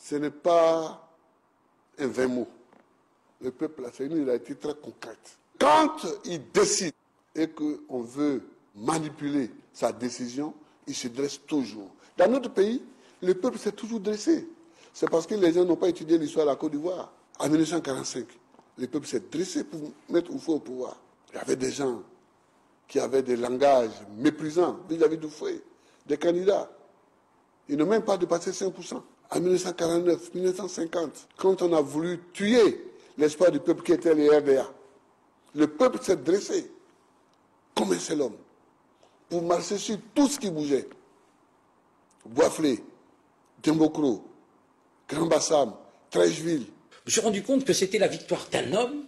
ce n'est pas un vain mot. Le peuple, la CENI, il a été très concrète. Quand il décide et qu'on veut manipuler sa décision, il se dresse toujours. Dans notre pays, le peuple s'est toujours dressé. C'est parce que les gens n'ont pas étudié l'histoire de la Côte d'Ivoire. En 1945, le peuple s'est dressé pour mettre Oufoué au pouvoir. Il y avait des gens qui avaient des langages méprisants vis-à-vis d'Oufoué, des candidats. Ils n'ont même pas dépassé 5%. En 1949, 1950, quand on a voulu tuer l'espoir du peuple qui était les RDA, le peuple s'est dressé comme un seul homme pour marcher sur tout ce qui bougeait. Boisflé, Dembokro, Grand Bassam, Trècheville. Je me suis rendu compte que c'était la victoire d'un homme,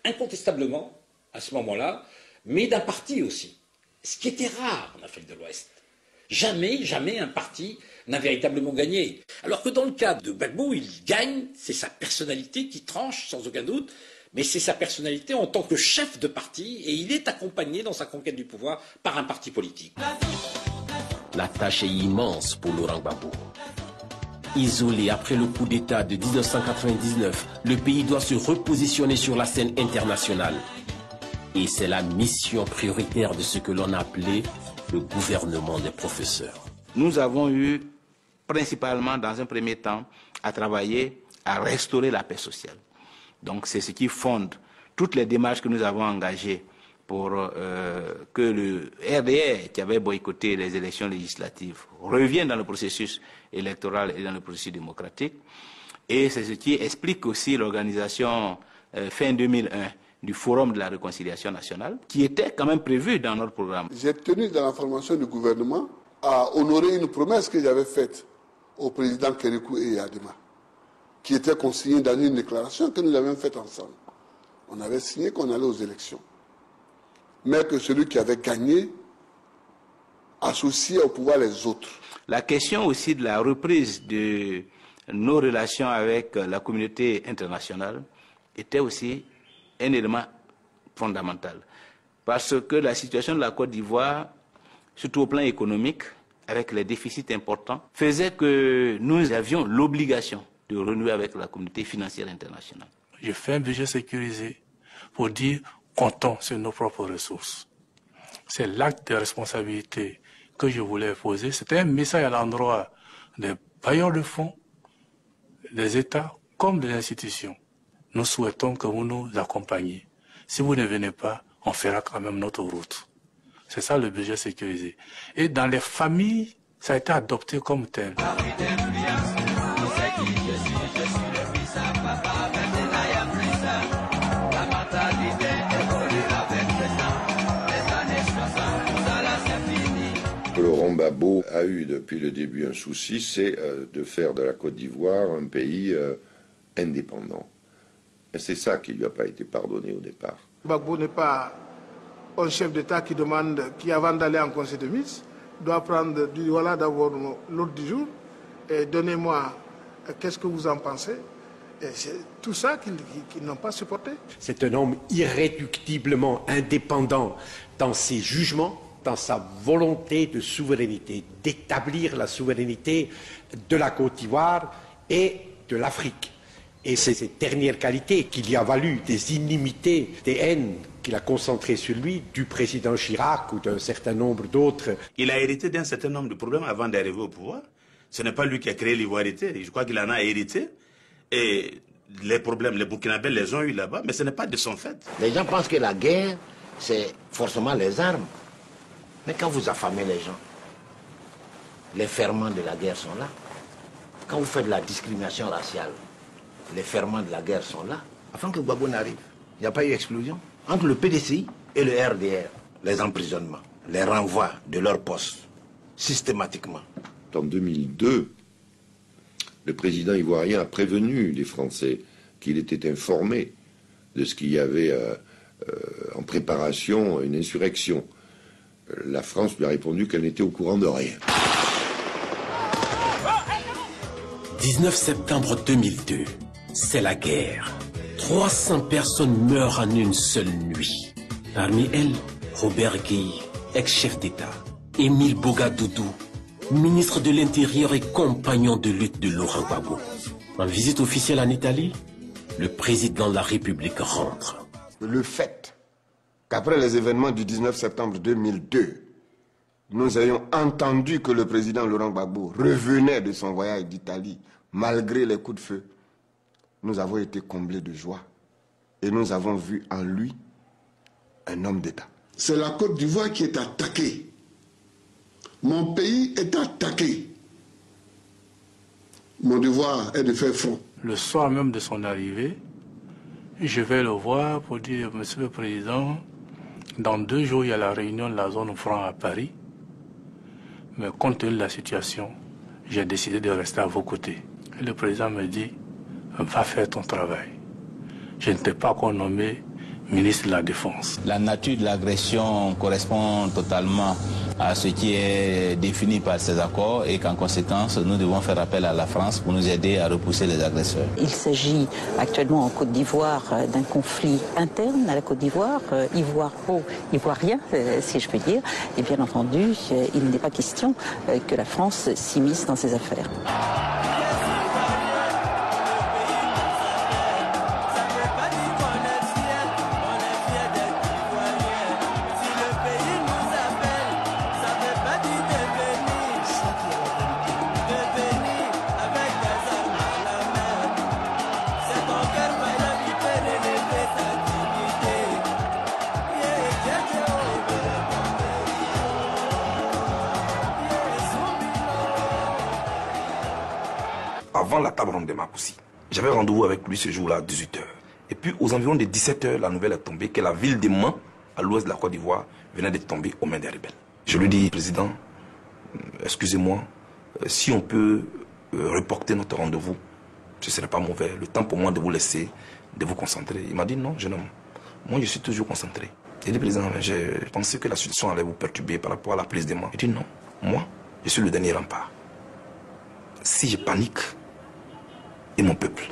incontestablement, à ce moment-là, mais d'un parti aussi. Ce qui était rare en Afrique de l'Ouest. Jamais un parti n'a véritablement gagné. Alors que dans le cas de Gbagbo, il gagne, c'est sa personnalité qui tranche, sans aucun doute, mais c'est sa personnalité en tant que chef de parti, et il est accompagné dans sa conquête du pouvoir par un parti politique. La tâche est immense pour Laurent Gbagbo. Isolé après le coup d'État de 1999, le pays doit se repositionner sur la scène internationale. Et c'est la mission prioritaire de ce que l'on a appelé le gouvernement des professeurs. Nous avons eu, principalement dans un premier temps, à travailler à restaurer la paix sociale. Donc c'est ce qui fonde toutes les démarches que nous avons engagées pour que le RDR, qui avait boycotté les élections législatives, revienne dans le processus électoral et dans le processus démocratique. Et c'est ce qui explique aussi l'organisation fin 2001 du Forum de la réconciliation nationale, qui était quand même prévu dans notre programme. J'ai tenu dans la formation du gouvernement à honorer une promesse que j'avais faite au président Kérékou et Adema, qui était consignée dans une déclaration que nous avions faite ensemble. On avait signé qu'on allait aux élections, mais que celui qui avait gagné associait au pouvoir les autres. La question aussi de la reprise de nos relations avec la communauté internationale était aussi un élément fondamental. Parce que la situation de la Côte d'Ivoire, surtout au plan économique, avec les déficits importants, faisait que nous avions l'obligation de renouer avec la communauté financière internationale. Je fais un budget sécurisé pour dire comptons sur nos propres ressources. C'est l'acte de responsabilité que je voulais poser. C'était un message à l'endroit des bailleurs de fonds, des États comme des institutions. Nous souhaitons que vous nous accompagniez. Si vous ne venez pas, on fera quand même notre route. C'est ça le budget sécurisé. Et dans les familles, ça a été adopté comme tel. Laurent Gbagbo a eu depuis le début un souci, c'est de faire de la Côte d'Ivoire un pays indépendant. Et c'est ça qui ne lui a pas été pardonné au départ. Gbagbo n'est pas un chef d'État qui demande, qui avant d'aller en conseil de ministre, doit prendre, voilà d'abord l'ordre du jour, et donnez-moi, qu'est-ce que vous en pensez? Et c'est tout ça qu'ils n'ont pas supporté. C'est un homme irréductiblement indépendant dans ses jugements, dans sa volonté de souveraineté, d'établir la souveraineté de la Côte d'Ivoire et de l'Afrique. Et c'est cette dernière qualité qui lui a valu des inimitiés, des haines qu'il a concentrées sur lui du président Chirac ou d'un certain nombre d'autres. Il a hérité d'un certain nombre de problèmes avant d'arriver au pouvoir. Ce n'est pas lui qui a créé l'ivoirité, je crois qu'il en a hérité. Et les problèmes, les Burkinabés les ont eu là-bas, mais ce n'est pas de son fait. Les gens pensent que la guerre, c'est forcément les armes. Mais quand vous affamez les gens, les ferments de la guerre sont là. Quand vous faites de la discrimination raciale, les ferments de la guerre sont là. Avant que Gbagbo n'arrive, il n'y a pas eu explosion. Entre le PDCI et le RDR, les emprisonnements, les renvois de leur poste, systématiquement. En 2002, le président ivoirien a prévenu les Français qu'il était informé de ce qu'il y avait en préparation, une insurrection. La France lui a répondu qu'elle n'était au courant de rien. 19 septembre 2002, c'est la guerre. 300 personnes meurent en une seule nuit. Parmi elles, Robert Gueye, ex-chef d'État, Émile Bogadoudou, ministre de l'Intérieur et compagnon de lutte de Laurent Gbagbo. En visite officielle en Italie, le président de la République rentre. Le fait qu'après les événements du 19 septembre 2002, nous ayons entendu que le président Laurent Gbagbo revenait de son voyage d'Italie, malgré les coups de feu, nous avons été comblés de joie. Et nous avons vu en lui un homme d'État. C'est la Côte d'Ivoire qui est attaquée. Mon pays est attaqué. Mon devoir est de faire front. Le soir même de son arrivée, je vais le voir pour dire, Monsieur le Président, dans 2 jours, il y a la réunion de la zone franc à Paris. Mais compte tenu de la situation, j'ai décidé de rester à vos côtés. Et le président me dit, va faire ton travail. Je ne t'ai pas encore nommé ministre de la Défense. La nature de l'agression correspond totalement à ce qui est défini par ces accords et qu'en conséquence, nous devons faire appel à la France pour nous aider à repousser les agresseurs. Il s'agit actuellement en Côte d'Ivoire d'un conflit interne à la Côte d'Ivoire, ivoirien, si je puis dire. Et bien entendu, il n'est pas question que la France s'immisce dans ces affaires. Avant la table ronde de Marcoussis, j'avais rendez-vous avec lui ce jour-là à 18h. Et puis aux environs de 17h, la nouvelle est tombée que la ville de Mans, à l'ouest de la Côte d'Ivoire, venait de tomber aux mains des rebelles. Je lui dis, Président, excusez-moi, si on peut reporter notre rendez-vous, ce ne serait pas mauvais. Le temps pour moi de vous laisser, de vous concentrer. Il m'a dit, non, jeune homme, moi je suis toujours concentré. J'ai dit, Président, j'ai pensé que la situation allait vous perturber par rapport à la prise de Mans. Il dit, non, moi, je suis le dernier rempart. Si je panique, et mon peuple.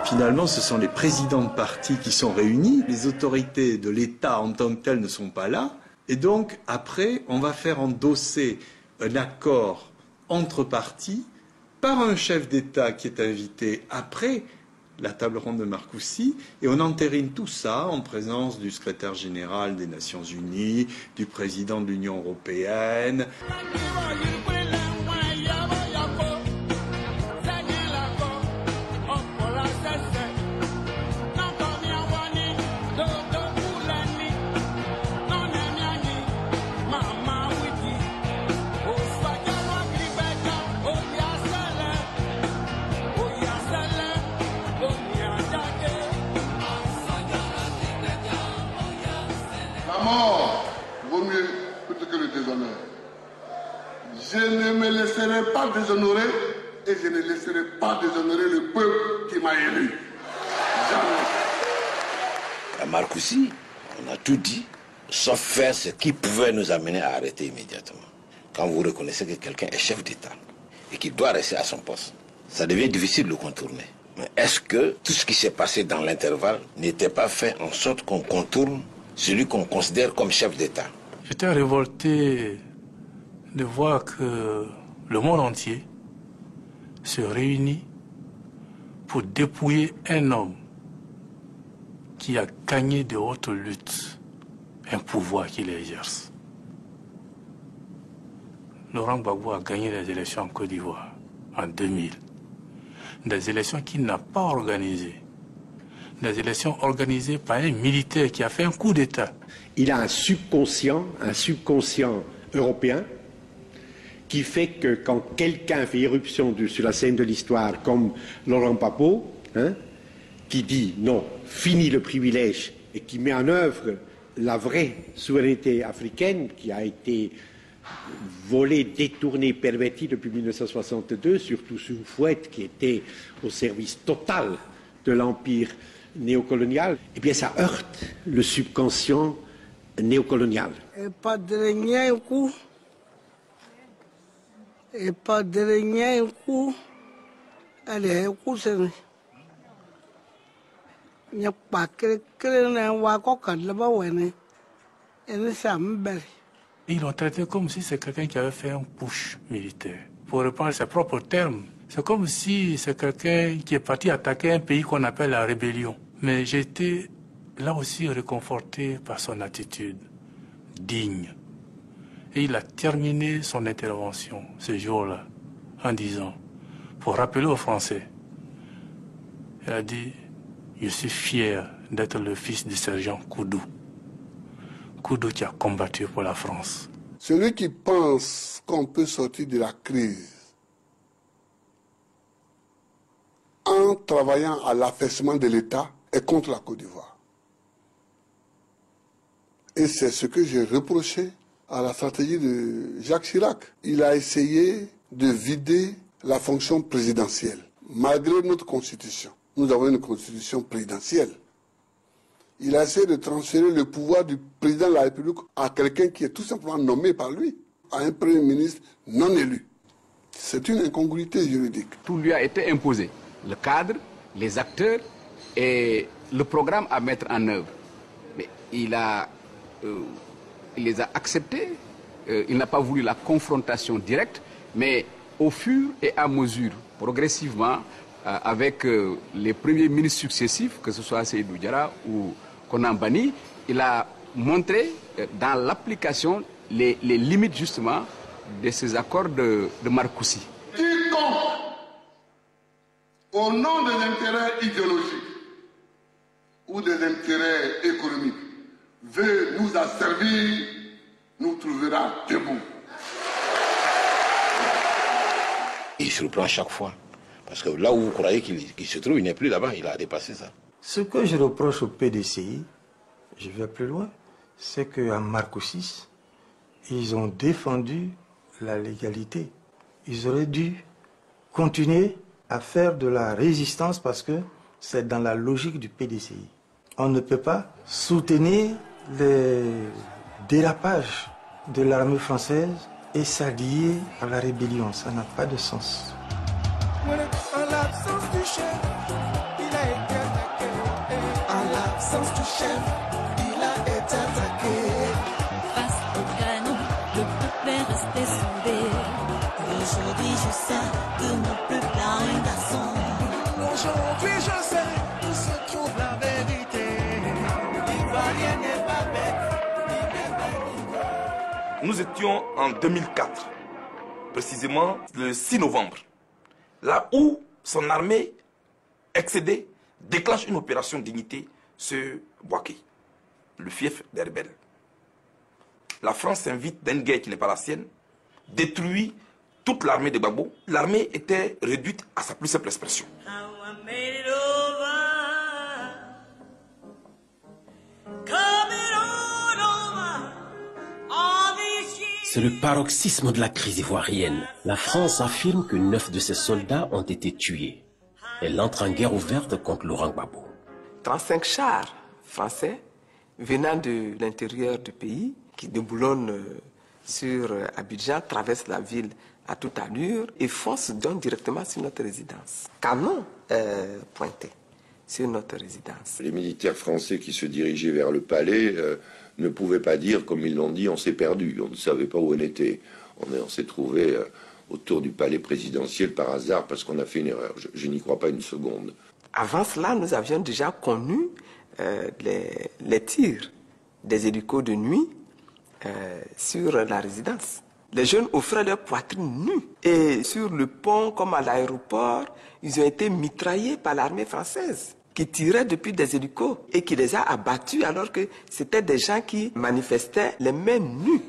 Finalement, ce sont les présidents de partis qui sont réunis. Les autorités de l'État en tant que telles ne sont pas là. Et donc, après, on va faire endosser un accord entre partis par un chef d'État qui est invité après la table ronde de Marcoussis. Et on entérine tout ça en présence du secrétaire général des Nations Unies, du président de l'Union européenne. Vaut mieux plutôt que le déshonneur. Je ne me laisserai pas déshonorer et je ne laisserai pas déshonorer le peuple qui m'a élu. Jamais. À Marcoussis, on a tout dit, sauf faire ce qui pouvait nous amener à arrêter immédiatement. Quand vous reconnaissez que quelqu'un est chef d'État et qu'il doit rester à son poste, ça devient difficile de le contourner. Mais est-ce que tout ce qui s'est passé dans l'intervalle n'était pas fait en sorte qu'on contourne celui qu'on considère comme chef d'État? J'étais révolté de voir que le monde entier se réunit pour dépouiller un homme qui a gagné de hautes luttes un pouvoir qu'il exerce. Laurent Gbagbo a gagné les élections en Côte d'Ivoire en 2000. Des élections qu'il n'a pas organisées. Des élections organisées par un militaire qui a fait un coup d'État. Il a un subconscient européen, qui fait que quand quelqu'un fait irruption sur la scène de l'histoire, comme Laurent Gbagbo, qui dit non, fini le privilège et qui met en œuvre la vraie souveraineté africaine qui a été volée, détournée, pervertie depuis 1962, surtout sous Fouette qui était au service total de l'empire néocolonial, eh bien ça heurte le subconscient néocolonial. Ils l'ont traité comme si c'est quelqu'un qui avait fait un push militaire. Pour reprendre ses propres termes, c'est comme si c'est quelqu'un qui est parti attaquer un pays qu'on appelle la rébellion. Mais j'ai été là aussi réconforté par son attitude digne. Et il a terminé son intervention ce jour-là en disant, pour rappeler aux Français, il a dit, je suis fier d'être le fils du sergent Koudou. Koudou qui a combattu pour la France. Celui qui pense qu'on peut sortir de la crise en travaillant à l'affaissement de l'État est contre la Côte d'Ivoire. Et c'est ce que j'ai reproché à la stratégie de Jacques Chirac. Il a essayé de vider la fonction présidentielle. Malgré notre constitution, nous avons une constitution présidentielle. Il a essayé de transférer le pouvoir du président de la République à quelqu'un qui est tout simplement nommé par lui, à un premier ministre non élu. C'est une incongruité juridique. Tout lui a été imposé. Le cadre, les acteurs et le programme à mettre en œuvre. Mais il les a acceptés. Il n'a pas voulu la confrontation directe, mais au fur et à mesure, progressivement, avec les premiers ministres successifs, que ce soit Seydou Diarra ou Konan Banny, il a montré dans l'application les limites justement de ces accords de Marcoussis. Quiconque, au nom des intérêts idéologiques ou des intérêts économiques, veut nous asservir, nous trouvera debout. Il se reprend chaque fois. Parce que là où vous croyez qu'il se trouve, il n'est plus là-bas, il a dépassé ça. Ce que je reproche au PDCI, je vais plus loin, c'est qu'en Marcoussis, ils ont défendu la légalité. Ils auraient dû continuer à faire de la résistance parce que c'est dans la logique du PDCI. On ne peut pas soutenir les dérapages de l'armée française et s'allier à la rébellion. Ça n'a pas de sens. En l'absence du chef, il a été attaqué. En l'absence du chef, il a été attaqué. Face au canon, le peuple est resté soudé. Aujourd'hui, je sais que mon peuple a un garçon. Aujourd'hui, je sais où se trouve la vérité. L'Ivoirien n'est pas bête. Nous étions en 2004, précisément le 6 novembre. Là où son armée excédée déclenche une opération dignité sur Bouaké, le fief des rebelles. La France s'invite dans une guerre qui n'est pas la sienne, détruit toute l'armée de Gbagbo. L'armée était réduite à sa plus simple expression. C'est le paroxysme de la crise ivoirienne. La France affirme que 9 de ses soldats ont été tués. Elle entre en guerre ouverte contre Laurent Gbagbo. 35 chars français venant de l'intérieur du pays qui déboulonnent sur Abidjan, traversent la ville à toute allure et foncent donc directement sur notre résidence. Canon pointé sur notre résidence. Les militaires français qui se dirigeaient vers le palais ne pouvaient pas dire, comme ils l'ont dit, on s'est perdu, on ne savait pas où on était. On s'est trouvé autour du palais présidentiel par hasard parce qu'on a fait une erreur. Je n'y crois pas une seconde. Avant cela, nous avions déjà connu les tirs des hélicos de nuit sur la résidence. Les jeunes offraient leur poitrine nue. Et sur le pont, comme à l'aéroport, ils ont été mitraillés par l'armée française qui tirait depuis des hélicos et qui les a abattus alors que c'était des gens qui manifestaient les mains nues.